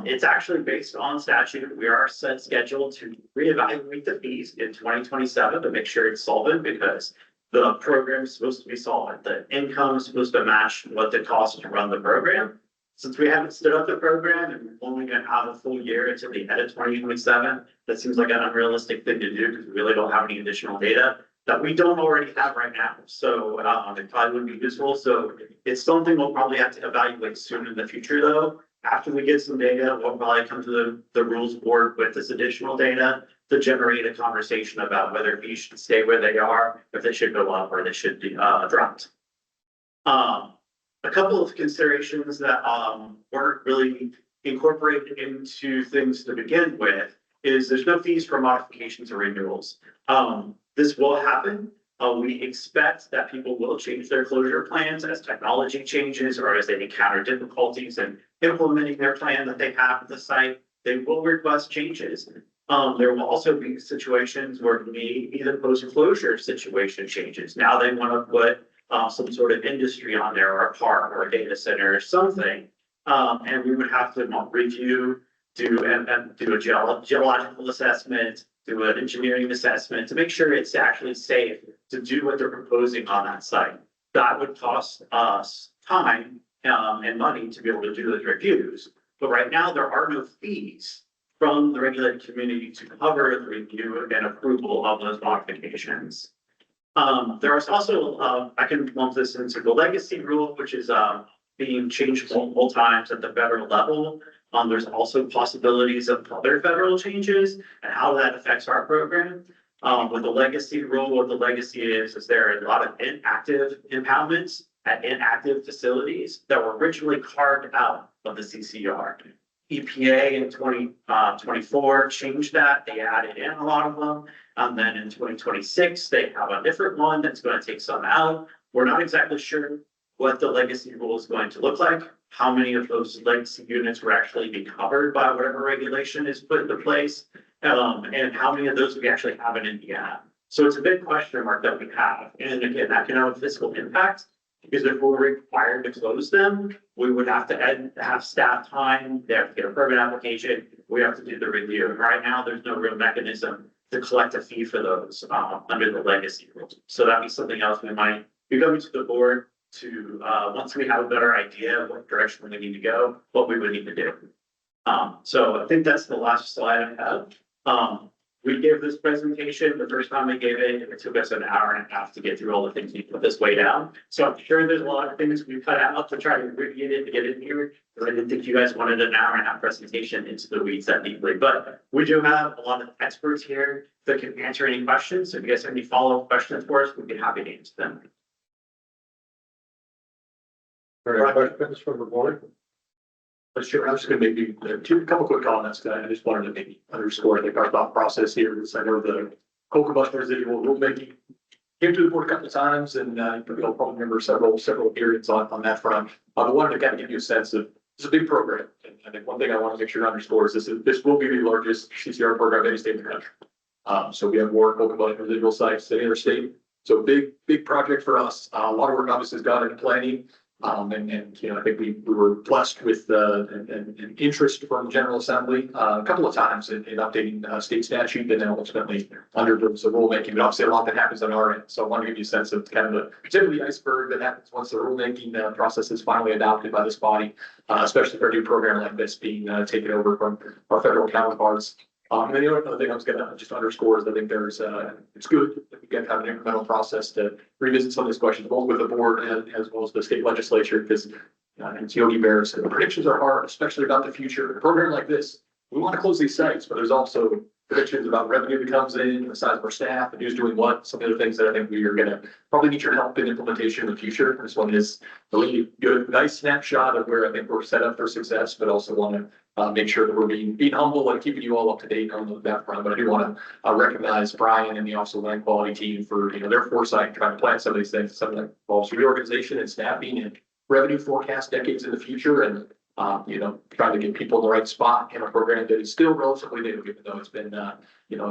It's actually based on statute. We are set scheduled to reevaluate the fees in 2027 to make sure it's solvent because The program is supposed to be solid. The income is supposed to match what the cost to run the program. Since we haven't stood up the program and we're only gonna have a full year until the end of 2027, that seems like an unrealistic thing to do because we really don't have any additional data that we don't already have right now. So it probably would be useful. So it's something we'll probably have to evaluate soon in the future, though. After we get some data, we'll probably come to the rules board with this additional data to generate a conversation about whether fees should stay where they are, if they should go up or they should be dropped. A couple of considerations that weren't really incorporated into things to begin with is there's no fees for modifications or renewals. This will happen. We expect that people will change their closure plans as technology changes or as they encounter difficulties in implementing their plan that they have at the site. They will request changes. There will also be situations where maybe the post-closure situation changes. Now they want to put some sort of industry on there or a park or a data center or something. And we would have to review, do a geological assessment, do an engineering assessment to make sure it's actually safe to do what they're proposing on that site. That would cost us time and money to be able to do those reviews. But right now, there are no fees from the regulated community to cover the review and approval of those modifications. There is also, I can lump this into the legacy rule, which is being changed multiple times at the federal level. There's also possibilities of other federal changes and how that affects our program. With the legacy rule, what the legacy is there are a lot of inactive impoundments at inactive facilities that were originally carved out of the CCR. EPA in 2024 changed that. They added in a lot of them. And then in 2026, they have a different one that's going to take some out. We're not exactly sure what the legacy rule is going to look like, how many of those legacy units will actually be covered by whatever regulation is put into place, and how many of those we actually have in Indiana. So it's a big question mark that we have. And again, that can have a fiscal impact. Because if we're required to close them, we would have to have staff time, they have to get a permit application, we have to do the review. And right now, there's no real mechanism to collect a fee for those under the legacy rules. So that'd be something else we might be going to the board to, once we have a better idea of what direction we need to go, what we would need to do. So I think that's the last slide I have. We gave this presentation, the first time we gave it, it took us an hour and a half to get through all the things we put this way down. So I'm sure there's a lot of things we cut out to try to abbreviate it to get in here. Because I didn't think you guys wanted an hour and a half presentation into the weeds that deeply, but we do have a lot of experts here that can answer any questions. So if you guys have any follow-up questions for us, we'd be happy to answer them. Any questions from the board? Sure, I'm just gonna maybe a couple quick comments. I just wanted to maybe underscore, I think, our thought process here is I know the coal combustion residual rulemaking came to the board a couple of times, and you'll probably remember several periods on that front. I wanted to kind of give you a sense of it's a big program, and I think one thing I want to make sure to underscore is this will be the largest CCR program in any state in the country. So we have more coal combustion residual sites than interstate. So big project for us. A lot of work obviously has gone into planning. And you know, I think we were blessed with an interest from General Assembly a couple of times in updating state statute and then ultimately under the rulemaking. But obviously a lot that happens on our end. So I want to give you a sense of kind of the tip of the iceberg that happens once the rulemaking process is finally adopted by this body, especially for a new program like this being taken over from our federal counterparts. And then the other thing I was going to just underscore is I think there's it's good that we get kind of an incremental process to revisit some of these questions, both with the board and as well as the state legislature, because it's Yogi Bear said the predictions are hard, especially about the future. A program like this, we want to close these sites, but there's also predictions about revenue that comes in, the size of our staff, and who's doing what. Some of the things that I think we are going to probably need your help in implementation in the future. This one is a really good, nice snapshot of where I think we're set up for success, but also want to make sure that we're being humble and keeping you all up to date on that front. But I do want to recognize Brian and the Office of Land Quality team for their foresight trying to plan some of these things. Some of that involves reorganization and staffing and revenue forecast decades in the future, and trying to get people in the right spot in a program that is still relatively new, even though it's been a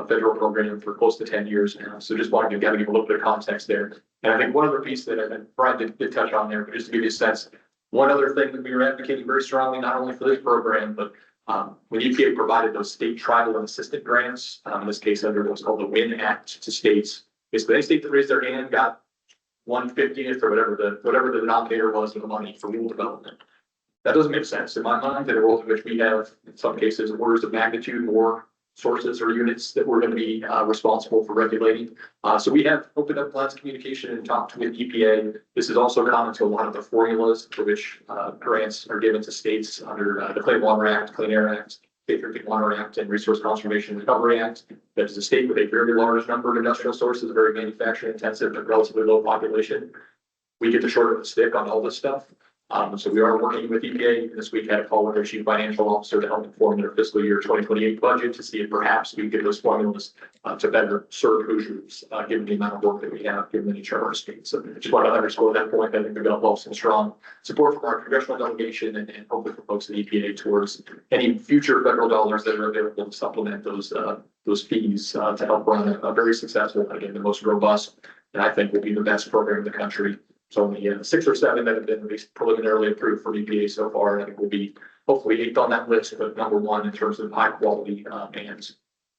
federal program for close to 10 years now. So just wanted to give a little bit of context there. And I think one other piece that I think Brian did touch on there, but just to give you a sense. One other thing that we were advocating very strongly, not only for this program, but when EPA provided those state tribal and assistant grants, in this case under what's called the WIN Act to states, basically any state that raised their hand got 1/50th or whatever the denominator was of the money for rural development. That doesn't make sense in my mind, in a world in which we have, in some cases, orders of magnitude more sources or units that we're going to be responsible for regulating. So we have opened up lines of communication and talked with EPA. This is also common to a lot of the formulas for which grants are given to states under the Clean Water Act, Clean Air Act, State Drinking Water Act, and Resource Conservation and Recovery Act. That is a state with a very large number of industrial sources, very manufacturing intensive, but relatively low population. We get the short of the stick on all this stuff. So we are working with EPA this week. Had a call with their chief financial officer to help inform their fiscal year 2028 budget to see if perhaps we get those formulas to better serve Hoosiers, given the amount of work that we have, given the nature of our state. So I just want to underscore that point. I think we've got some strong support from our congressional delegation and hopefully for folks at EPA towards any future federal dollars that are available to supplement those fees to help run a very successful, again, the most robust, and I think will be the best program in the country. So only 6 or 7 that have been at least preliminarily approved from EPA so far, and I think we'll be hopefully 8th on that list, but number 1 in terms of high quality and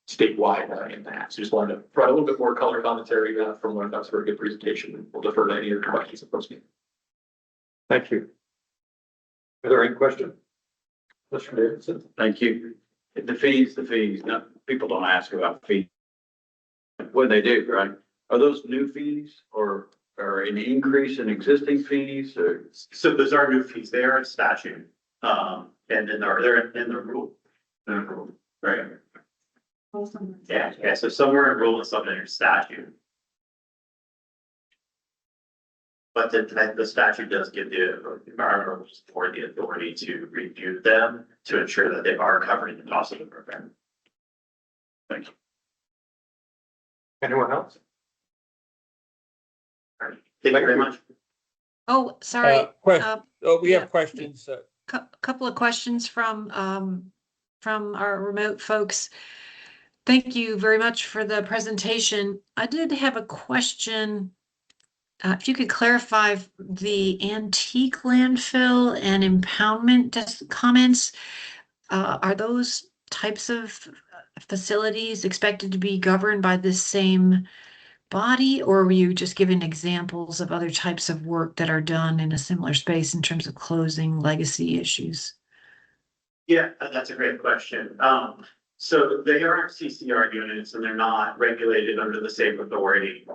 statewide impacts. Just wanted to provide a little bit more color commentary from what I thought was a very good presentation. We'll defer to any other questions at first. Thank you. Are there any questions? Mr. Davidson? Thank you. The fees. Now, people don't ask about fees. What they do, right? Are those new fees or an increase in existing fees or? So those are new fees. They are in statute. And then they're in the rule. Right. Yeah. So some are in rule and some are in statute. But the statute does give the environmental support the authority to review them to ensure that they are covering the cost of the program. Thank you. Anyone else? Thank you very much. Oh, sorry. We yeah. have questions. Couple of questions from our remote folks. Thank you very much for the presentation. I did have a question. If you could clarify the antique landfill and impoundment comments, are those types of facilities expected to be governed by the same body, or were you just giving examples of other types of work that are done in a similar space in terms of closing legacy issues? Yeah, that's a great question. So they are CCR units and they're not regulated under the same authority.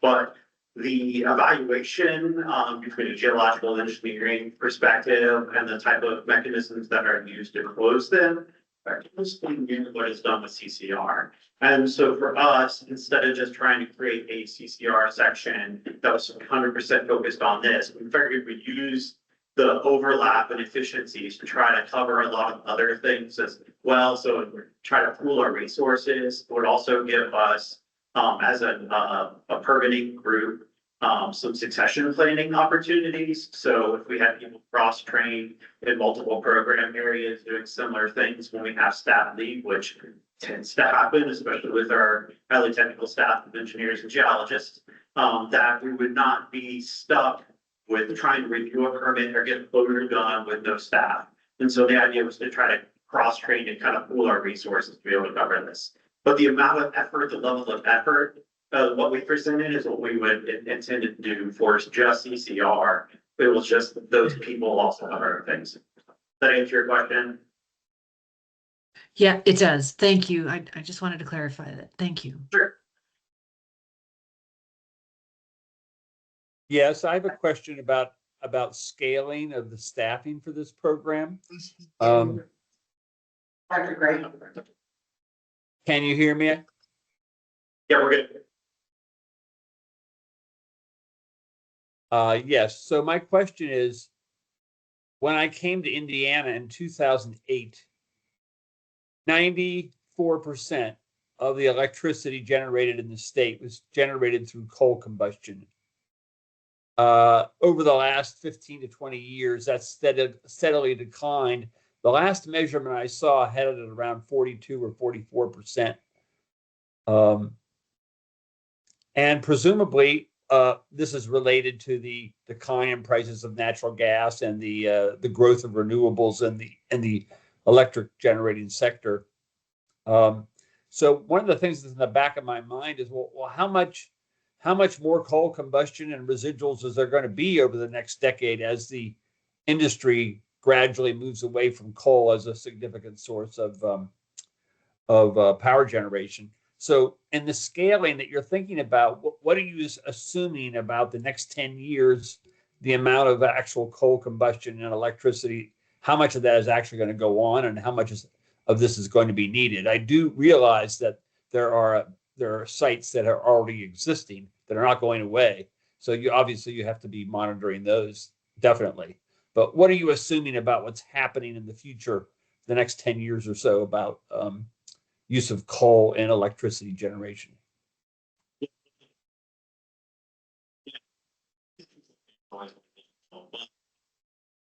But the evaluation between a geological engineering perspective and the type of mechanisms that are used to close them are mostly what is done with CCR. And so for us, instead of just trying to create a CCR section that was 100% focused on this, we figured we'd use the overlap and efficiencies to try to cover a lot of other things as well. So we try to pool our resources. It would also give us, as a permitting group, some succession planning opportunities. So if we had people cross-trained in multiple program areas doing similar things when we have staff leave, which tends to happen, especially with our highly technical staff of engineers and geologists, that we would not be stuck with trying to review a permit or get a closure done with no staff. And so the idea was to try to cross-train and kind of pool our resources to be able to cover this. But the amount of effort, the level of effort, what we presented is what we would intend to do for just CCR. It was just those people also have other things. Does that answer your question? Yeah, it does. Thank you. I just wanted to clarify that. Thank you. Sure. Yes, I have a question about scaling of the staffing for this program. Dr. Gray. Can you hear me? Yeah, we're good. Yes. So my question is, when I came to Indiana in 2008, 94% of the electricity generated in the state was generated through coal combustion. Over the last 15 to 20 years, that's steadily declined. The last measurement I saw had it at around 42 or 44%. And presumably, this is related to the decline in prices of natural gas and the growth of renewables in the electric generating sector. So one of the things that's in the back of my mind is, well, how much how much more coal combustion and residuals is there going to be over the next decade as the industry gradually moves away from coal as a significant source of power generation? So in the scaling that you're thinking about, what are you assuming about the next 10 years, the amount of actual coal combustion and electricity, how much of that is actually going to go on and how much of this is going to be needed? I do realize that there are sites that are already existing that are not going away. So you have to be monitoring those definitely. But what are you assuming about what's happening in the future, the next 10 years or so, about use of coal and electricity generation?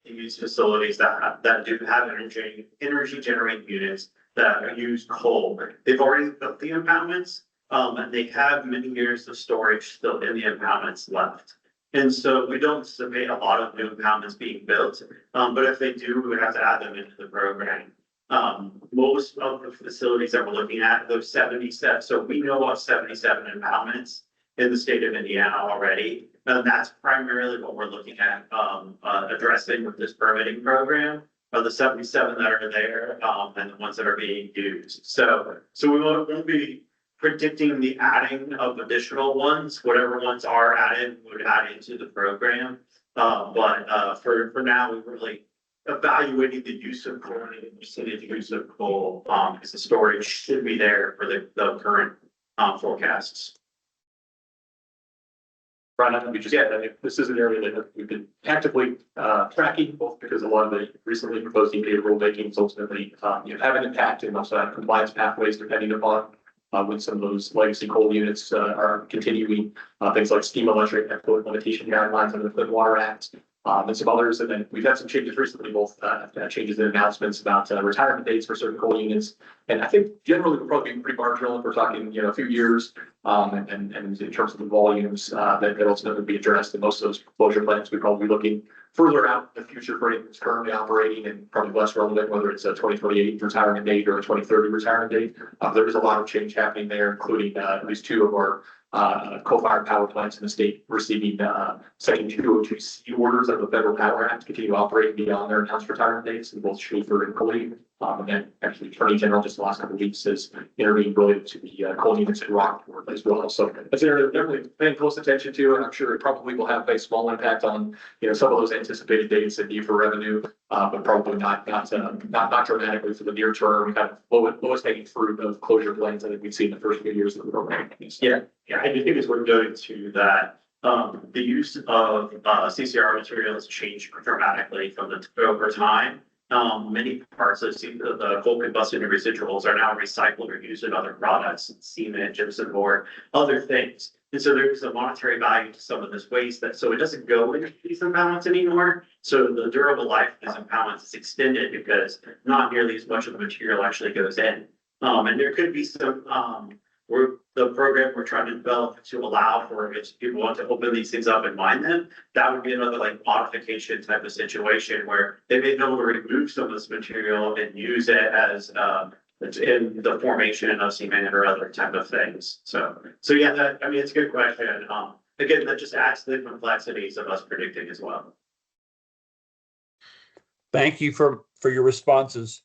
Use facilities that do have energy generating units that use coal. They've already built the impoundments, and they have many years of storage still in the impoundments left. And so we don't anticipate a lot of new impoundments being built, but if they do, we would have to add them into the program. Most of the facilities that we're looking at, those 77, so we know of 77 impoundments in the state of Indiana already. And that's primarily what we're looking at, addressing with this permitting program, are the 77 that are there, and the ones that are being used. So we won't be predicting the adding of additional ones. Whatever ones are added, we would add into the program. But for now, we're really evaluating the use of coal and the percentage use of coal, because the storage should be there for the current forecasts. Brian, this is an area that we've been actively tracking, both because a lot of the recently proposed EPA rulemakings ultimately have an impact and also have compliance pathways depending upon when some of those legacy coal units are continuing, things like steam electric effluent limitation guidelines under the Clean Water Act. And some others, and then we've had some changes recently, both changes in announcements about retirement dates for certain coal units. And I think generally we're probably being pretty marginal if we're talking, a few years, and in terms of the volumes that ultimately would be addressed. And most of those closure plans, we'd probably be looking further out in the future for anything that's currently operating, and probably less relevant whether it's a 2028 retirement date or a 2030 retirement date. There is a lot of change happening there, including at least two of our coal-fired power plants in the state receiving Section 202C orders of the Federal Power Act to continue operating beyond their announced retirement dates in both Schaefer and Coley. And then actually Attorney General just the last couple of weeks has intervened related to the coal units in Rockport as well. So that's an area we're definitely paying close attention to, and I'm sure it probably will have a small impact on some of those anticipated dates and need for revenue, but probably not dramatically for the near term. Kind of lowest hanging fruit of closure plans I think we've seen in the first few years of the program. Yeah, I do think it's worth noting too that the use of CCR materials changed dramatically over time. Many parts of the coal combustion and residuals are now recycled or used in other products, cement, gypsum board, other things. And so there's a monetary value to some of this waste so it doesn't go into these impoundments anymore. So the durable life of these impoundments is extended because not nearly as much of the material actually goes in. And there could be some, the program we're trying to develop to allow for if people want to open these things up and mine them, that would be another modification type of situation where they may be able to remove some of this material and use it as in the formation of cement or other type of things. So yeah, it's a good question. Again, that just adds to the complexities of us predicting as well. Thank you for your responses.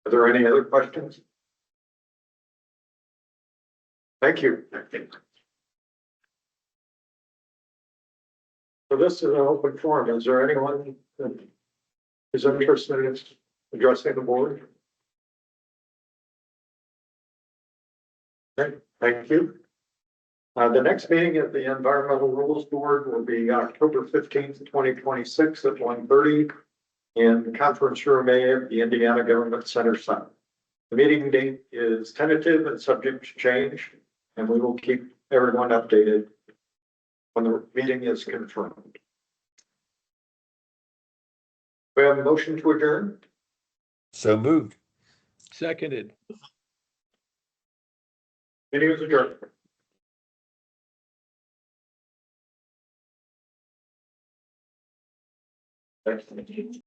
Are there any other questions? Thank you. So this is an open forum. Is there anyone that is interested in addressing the board? Okay, thank you. The next meeting of the Environmental Rules Board will be October 15th, 2026 at 1:30 in conference room A of the Indiana Government Center South. The meeting date is tentative and subject to change, and we will keep everyone updated when the meeting is confirmed. We have a motion to adjourn. So moved. Seconded. Meeting is adjourned. Thanks.